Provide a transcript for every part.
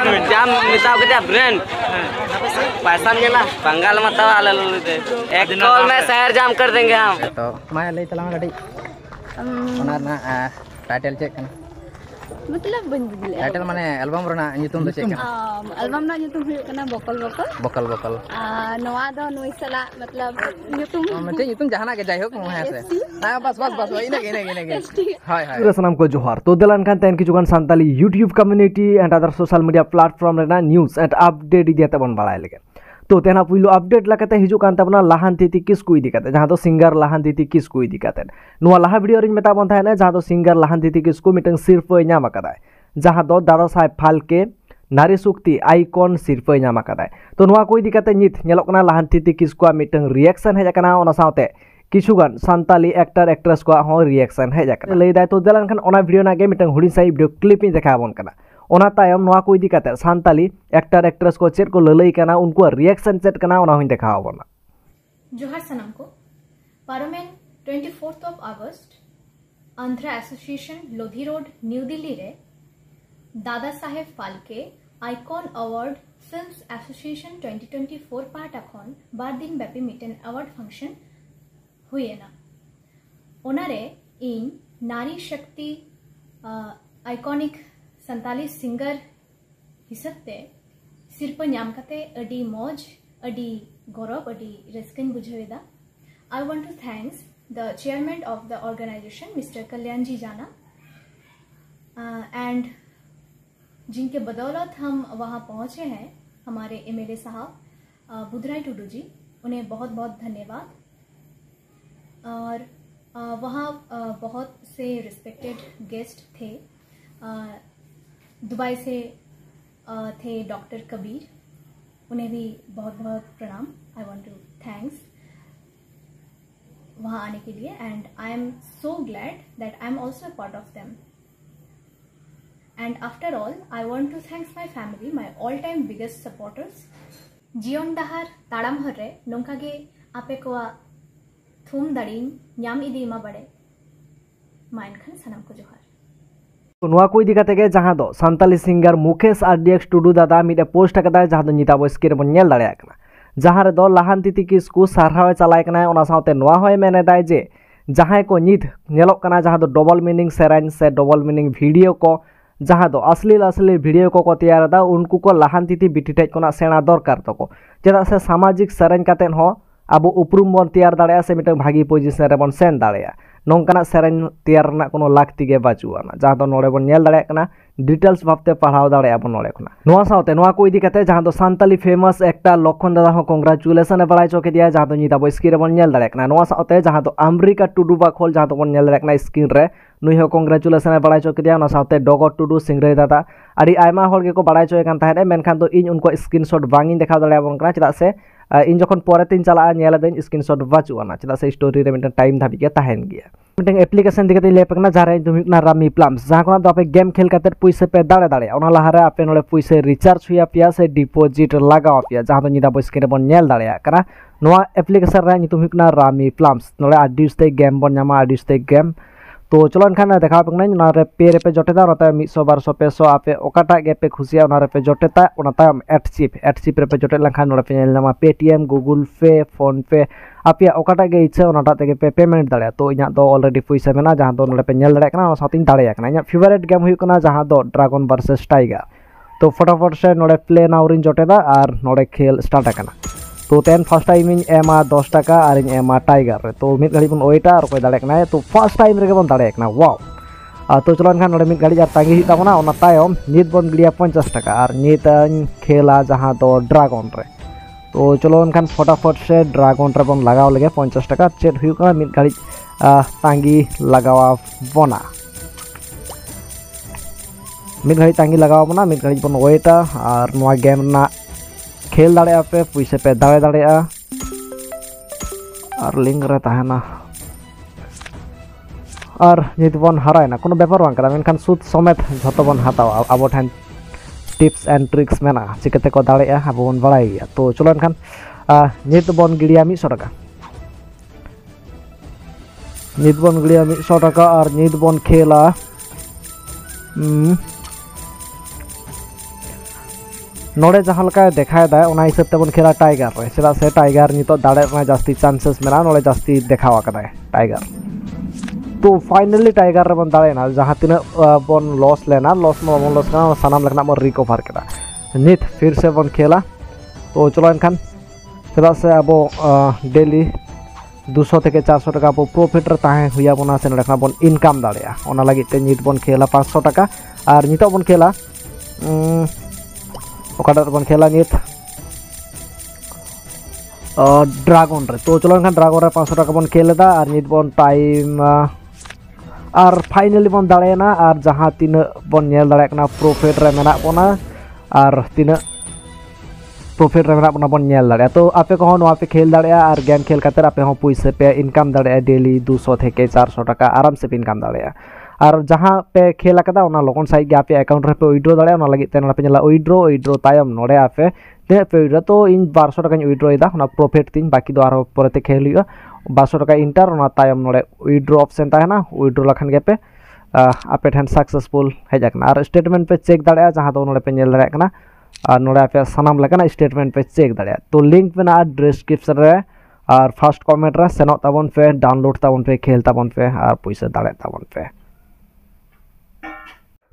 jam misal kita brand पैसा मिला बंगाल में तवा ले लेते एक कॉल में शहर जाम कर देंगे हम तो मैं ले चला गड़ी ओना ना टाइटल चेक करना मतलब बन बुझले टाइटल माने एल्बम रना nyutum do chek एल्बम ना nyutum हुई कना बकल बकल बकल नवा दो नुई सला मतलब nyutum मते nyutum जहाना के जाय हो है से ना बस इने हाय हाय पूरा सनम को जोहार तो दलान खान तैन की जुगान Santali YouTube community and other social media platform रेना न्यूज़ एंड अपडेट इदी तबन बाड़ाय लेगे तो तेना पुइलो अपडेट लकते हिजु कान तबना लाहांती ती किस को इदी कते जहां तो सिंगर लाहांती ती किस को इदी कते नुवा लाहा वीडियो रिन मेता बन थाने जहां तो सिंगर लाहांती ती किस को मिटंग सिर्फ ᱧᱟᱢ आकादाय जहां दो दादा साहेब फाल्के नारी शक्ति आइकन सिर्फ ᱧᱟᱢ आकादाय तो नुवा को इदी कते नित ñेलोक कना लाहांती ती किस को मिटंग रिएक्शन हेज कना ओना सावते किछुगान सांताली एक्टर एक्ट्रेस को हो रिएक्शन हेज कना लई दाय तो दलान खान ओना वीडियो नागे मिटंग हुडी साइ वीडियो क्लिप इन देखा बन कना ओना तायम नुआ को इदी कते सांताली एक्टर एक्ट्रेस को चेट को ललई कना उनको रिएक्शन चेट कना ओना हुइन देखा बना जोहार सनम को parliament 24th of August Andhra Association Lodhi Road New Delhi रे Dada Saheb Phalke Icon Award Films Association 2024 part अखन बार दिन व्यापी मिटेन अवार्ड फंक्शन हुएना ओनारे इन नारी शक्ति आइकॉनिक संताली सिंगर हिसाबते सिरप नाम कते अडी मौज अडी गौरव अडी रस्कन बुझेदा I want to thanks the chairman of the organization Mr. कल्याण जी जाना and जिनके बदौलत हम वहाँ पहुँचे हैं हमारे एमएलए साहब बुधराई टुडू जी उन्हें बहुत बहुत धन्यवाद। और वहाँ बहुत से रिस्पेक्टेड गेस्ट थे दुबई से थे डॉक्टर कबीर उन्हें भी बहुत बहुत प्रणाम। आई वांट टू थैंक्स वहाँ आने के लिए and I am so glad that I am also a part of them and after all I want to thanks my family my all time biggest supporters जीवन डहार ताड़ाम हर रे नोंका गे आपे को थूम दाड़ीन ᱧᱟᱢ इदी मा बड़े माइन खान सनम को जोहार नुआ को इदी कते गे जहां दो सांताली सिंगर मुकेश आरडीएक्स टुडू दादा मिटे पोस्ट कदा जहां दो निता बो स्क्रीन बन नेल दाड़े कना जहां रे दो लाहांती ती किस को सारहावे चलाय कना ओना सावते नुआ होय मेने दाय जे जहां को नित नेलोक कना जहां दो डबल मीनिंग सेराइन से डबल मीनिंग वीडियो को जहां दो असली वीडियो को तैयार दा उनको को लाहांती ती बिटी टेज कोना सेना दरकार तको चेदा से सामाजिक सेराइन कातेन हो अब उपरूम बन तैयार दाड़े से मिटन भागी पोजिशन रे बन सेन दाड़े नोंकाना सेरेन तैयार ना कोनो लाक्ति गे बाचुआना जहां दो नोड़े बन नेल दाड़े कना डिटेल्स भाबते पढ़ाव दाड़े बन नोड़े खना नोआ सावते नोआ को इदी कते जहां दो सांताली फेमस एक्टर लखन दादा हो कांग्रेचुलेशन बड़ाई चोके दिया जहां दो निता बो स्क्रीन रे बन नेल दाड़े कना नोआ सावते जहां दो अमेरिका टुडू बा खोल जहां दो बन नेल दाड़े कना स्क्रीन रे नुई हो कांग्रेचुलेशन बड़ाई चोके दिया सावते डगर टुडू सिंगरे दादा आड़ी आयमा होल गे को बड़ाई चोय कान ताहे मेनखान दो इन उनको स्क्रीनशॉट बांगिन देखा दाड़े बन कना चदा से इन जखन परे तीन चला नेल देन स्क्रीनशॉट बाचुआना चदा से स्टोरी रे मिटन टाइम धाबी गे ताहेन गिया मिटन एप्लीकेशन दिके ले पेकना जारे दुमिकना रामी प्लम्स जहां कोना दो आपे गेम खेल काते पैसे पे दाड़े दाड़े ओना लहारे आपे नोले पैसे रिचार्ज हुया पिया से डिपॉजिट लगाव पिया जहां दो निदा बो स्क्रीन रे बन नेल दाड़े कना नोआ एप्लीकेशन रे नितुम हुकना रामी प्लम्स नोले आडिसते गेम बन ᱧᱟᱢᱟ आडिसते गेम तो चलो एनखान देखा पे पे रे जोटेदा 100 200 पेसो आपे ओकाटा गे पे खुशिया पे जोटेता एट चिप रे पे जोटे लखा नोड़े पे नामा पेटीएम गूगल पे फोन पे आपे ओकाटा गे इच्छा ओनाटा तेगे पे पेमेंट दाड़े तो इना दो ऑलरेडी पैसा मेना जहां दो नोड़े पे नेल दाड़े कना साथिन दाड़े कना इना फेवरेट गेम हुई कना जहां दो ड्रैगन वर्सेस टाइगर तो फटाफट से नोड़े प्ले नाउ रिन जोटेदा और नोड़े खेल स्टार्ट कना तो तेन फर्स्ट टाइम इन एमा 10 टाका और इन एमा टाइगर रे तो मिड घड़ी बन ओइटा और कोई दाड़े कना तो फर्स्ट टाइम रे बन दाड़े कना वाओ तो चलो एनखान नोड़े मिड घड़ी जार तांगी हिता बना ओना तायम नित बन गिडिया 50 टाका और नित खेला जहां दो ड्रैगन रे तो चलो एनखान फटाफट से ड्रैगन रे बन लगाव लगे 50 टाका चेट हुई कना मिड घड़ी तांगी लगावा बना मिड घड़ी तांगी लगावा बना मिड घड़ी बन ओइटा और नोआ गेम ना खेल दाड़े पे पैसे पे दाड़े दाड़े और लिंक रे ताहेना और नित बन हरायना कोनो बेपार बांग करा मेनखान सुद समेत झतो बन हातावा आबो ठन टिप्स एंड ट्रिक्स मेना चिकते को दाड़े आबो बन बड़ाई तो चलो एनखान नित बन गिडिया 100 टाका नित बन गिडिया 100 टाका और नित बन खेला नोड़े जहाँ लका देखाएदा ओना हिसाब ते बन खेला टाइगर रे चेदा से टाइगर नितो दाड़े रे जास्ती चांसेस मेना नोड़े जास्ती देखावा कदाय टाइगर तो फाइनली टाइगर रे बन दाड़े ना जहाँ तीन बन लॉस लेना लॉस में बन लॉस करना सनाम लगना बन रिकवर केदा नित फिर से बन खेला तो चलो इनखान चेदा से अब डेली 200 থেকে 400 টাকা अब प्रॉफिट रे ताहे हुया बना से नडे बन इनकाम दाड़ेया ओना लागि ते नित बन खेला 500 টাকা और नितो बन खेला ओकाटा बन खेला नित ड्रैगन रे तो चलो इनखान ड्रैगन रे 500 টাকা बन खेलेदा और नित बन टाइम और फाइनली बन दाड़ेना और जहाँ तीन बन नेल दाड़े कना प्रॉफिट रे मेना बना और तीन प्रॉफिट रे मेना बन नेल दाड़े तो आपे को नोआ पे खेल दाड़े और गेम खेल खातिर आपे हो पैसे पे इनकाम दाड़े डेली 200 থেকে 400 টাকা आराम से इनकाम दाड़े और जहाँ पे खेल कदा ओना लोगन साइड गे आपे अकाउंट रे पे विड्रो दाड़े ओना लगी ते पे नेला विड्रो तायम नोड़े आपे ते पे विड्रो तो इन 1200 টাকা विड्रो इदा ओना प्रॉफिट तीन बाकी दो आरो परते खेल हुआ 1200 টাকা इंटर ओना तायम नोड़े विड्रो ऑप्शन ताहेना विड्रो लखन गे पे आपे ठन सक्सेसफुल हेजाकना और स्टेटमेंट पे चेक दाड़े जहाँ दो नोड़े पे नेल दाड़े कना और नोड़े पे सनाम लेकना स्टेटमेंट पे चेक दाड़े तो लिंक में ना डिस्क्रिप्शन रे और फर्स्ट कमेंट रे सेनो ताबन पे डाउनलोड ताबन पे खेल ताबन पे और पैसा दाड़े ताबन पे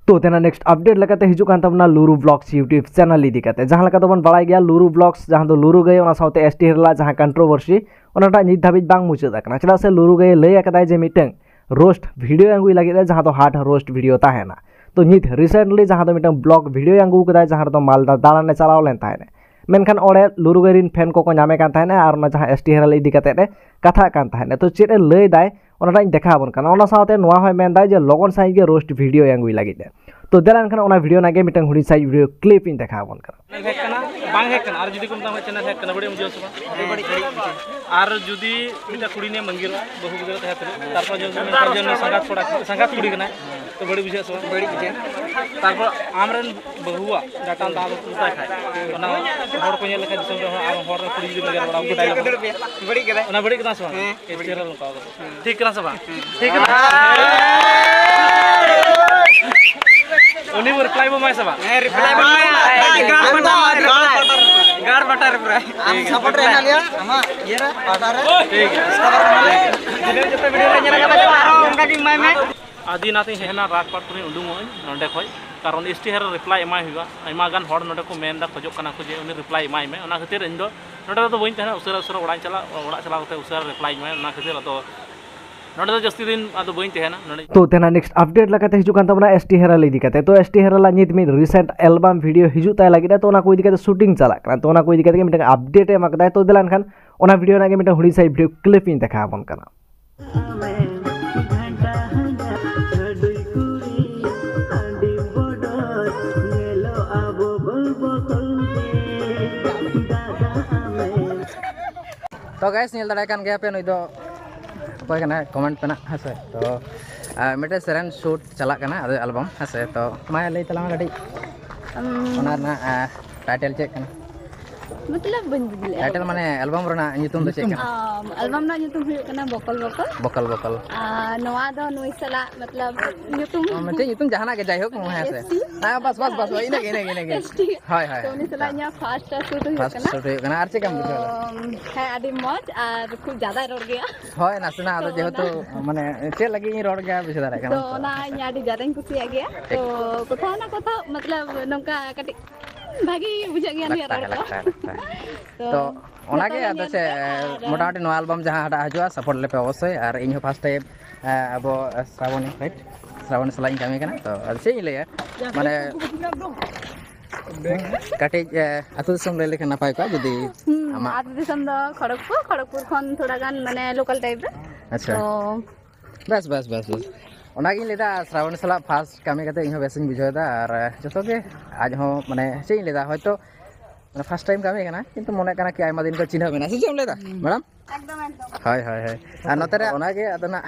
तो तेना नेक्स्ट अपडेट लगाते हिजु कान तबना लुरु ब्लॉग्स यूट्यूब चैनल इदी काते जहां लका तो बन बड़ाई गया लुरु ब्लॉग्स जहां दो लुरु गए ओना साउते एसटी हेरला जहां कंट्रोवर्सी ओनाटा नित धाबिज बांग मुचाद आकना चला से लुरु गए लय आकदाय जे मिटंग रोस्ट वीडियो अंगुई लगे जहां तो हार्ड रोस्ट वीडियो ताहेना तो नित रिसेंटली जहां तो मिटंग ब्लॉग वीडियो अंगु कदाय जहां तो मालदा दालाने चलाव लेन ताहेने मेनखान ओड़े लुरु गैरिन फैन को नामे कान ताहेने और ओना जहां एसटी हेरला इदी काते कथा कान ताहेने तो चेद ए लय दाय ओनाटा देखा बन काना ओना साउते नोआ होय मेन दाय जे लगन साइ गे रोस्ट वीडियो अंगुई लगे तो देलान खान ओना वीडियो नागे मिटंग हुडी साइज वीडियो क्लिप इन देखा बन करा हेक कना बांग हेक कना और जुदी कुम ताम चैनल हेक कना बड़ी मुझे सब बड़ी और जुदी मिटा कुड़ी ने मंगिर बहु गुजर तहे तारपर जो संगात पड़ा संगात कुड़ी कना तो बड़ी बुझे सब बड़ी बुझे तारपर आमरन बहुआ डाटा दा उताय खाय ओना हड़ को नेल लेखा दिसम रे आर हड़ रे कुड़ी जुदी लगे बड़ा को डायलॉग बड़ी करा ओना बड़ी कना सब चेरल का ठीक कना सब ठीक कना उनी रिप्लाई बो माय सब रिप्लाई बो गाड़ बटर पूरा हम सपोर्ट रहना लिया हम ये रे पाटा रे ठीक है इसका बारे में जते वीडियो रे नेला का आरो उनका की माय में आदि नाते हेना रात पाट पुनी उडुंग होय नोंडे खय कारण एसटी हेर रिप्लाई एमाय हुआ आइमा गान हड़ नोंडे को मेन दा खजो कना को जे उनी रिप्लाई एमाय में ओना खातिर इन दो नोंडे तो बइन तहना उसरा उसरा ओड़ा चला कते उसरा रिप्लाई एमाय ओना खातिर तो नोंडे तो जस्ती दिन आदो बइन तहना नोंडे तो तेना नेक्स्ट अपडेट लगाते हिजु कान तबना एसटी हेरल इदी काते तो एसटी हेरल नित मिद रिसेंट एल्बम वीडियो हिजु ताय लागिदा तो ओना को इदी काते शूटिंग चला कना तो ओना को इदी काते मिटन अपडेट एम कदाय तो देलान खान ओना वीडियो नागे मिटन हुडी साइ वीडियो क्लिप इन देखा बन कना तो गाइस नेल दाड़ा कान गया पे नई दो कोई कना कमेंट पे ना हसे तो मिटे सेरेन शूट चला कना अदे एल्बम हसे तो माय लई तला गडी ओना ना टाइटल चेक कना मतलब बन बुझले टाइटल माने एल्बम रना नितुम दो चेक कना एल्बम ना नितुम हुयो कना बकल बकल बकल बकल नोआ दो नुई सला मतलब नितुम मते नितुम जहाना के जाय हो को हसे ना बस बस बस इने के हाय हाय तो उनी सला nya फर्स्ट शूट हुयो फर्स्ट शूट हुयो कना आर चेक हम है आदि मौज और खूब ज्यादा रोड गया होय नासना आदो जेहेतु माने चे लगी रोड गया बिसे दारा तो कना ना nya आदि ज्यादा कुसिया गया तो कथा ना कथा मतलब नोंका कटी भागी बुझा गया नि रोड तो ओना के आदो से मोटामोटी नो एल्बम जहां हटा हजवा सपोर्ट लेपे अवश्य और इन फर्स्ट टाइम अब श्रावणी राइट श्रावणी सलाई कामी कना तो से ले माने काटे आतु दिसम ले लेखन नापाय को जदी आमा आतु दिसम द खड़गपुर खन थोड़ा गान माने लोकल टाइप रे अच्छा तो बस बस बस बस ओना गिन लेदा श्रावणी सला फास्ट कामी कते इन बेसिन बुझायदा और जतो के आज हो माने से लेदा होयतो फर्स्ट टाइम कामी कना किंतु मने कना कि आइमा दिन को चिन्ह मेना से लेदा मैडम एकदम एकदम हाय हाय हाय आ नतरे ओना के अदना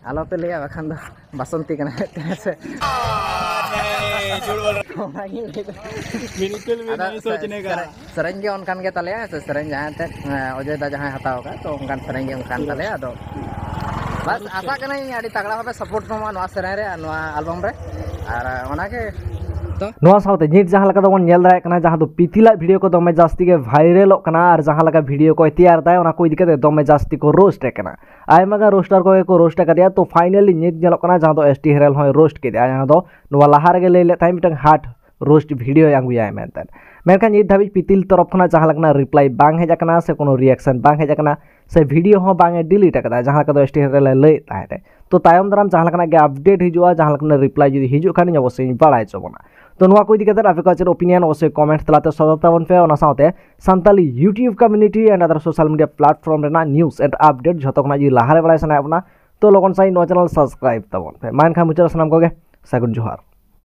आलो पे लिया बखान द बसंती कना से ओना गिन लेदा बिल्कुल भी नहीं सोचने का सरंज के उनकान के तले से सरंज जहां ते अजय दा जहां हताओ का तो उनकान सरंज के उनकान तले आदो बस आशा करना आड़ी तगड़ा भावे सपोर्ट नमा नवा सेरे रे नवा एल्बम रे और ओना के तो नोआ साउते नित जहां लगा दोन नेल दाय कना जहां दो पितिला वीडियो को दमे जास्ती के वायरल कना और जहां लगा वीडियो को तैयार दाय ओना को इदी कते दमे जास्ती को रोस्ट कना आयमागा रोस्टर को रोस्ट कदिया तो फाइनली नित नेल कना जहां दो एसटी हेरल होय रोस्ट केदिया जहां दो नोआ लाहार गे लेले ताई मिटंग हाट रोस्ट वीडियो आंगुया मेनतन मेनखान नित धाबी पितिल तरफ खना जहां लगना रिप्लाई बांग हेज कना से कोनो रिएक्शन बांग हेज कना से वीडियो हो बांगे डिलीट कदा जहां का दो एसटी हेरल लय ताहे तो तायम दाराम जहां लगना गे अपडेट हिजुआ जहां लगना रिप्लाई जुदी हिजु खानी अवश्य बाड़ाय चबना तो नुआ को इदी कते आपे का ओपिनियन अवश्य कमेंट तलाते सदर ताबन पे ओना साथे Santali YouTube community and other social media platform रेना न्यूज़ एंड अपडेट जतो खना जी लाहारे बड़ाय सना अपना तो लोगन साइ नो चैनल सब्सक्राइब ताबन पे मान खा मुचर सनाम कोगे सगुन जोहार।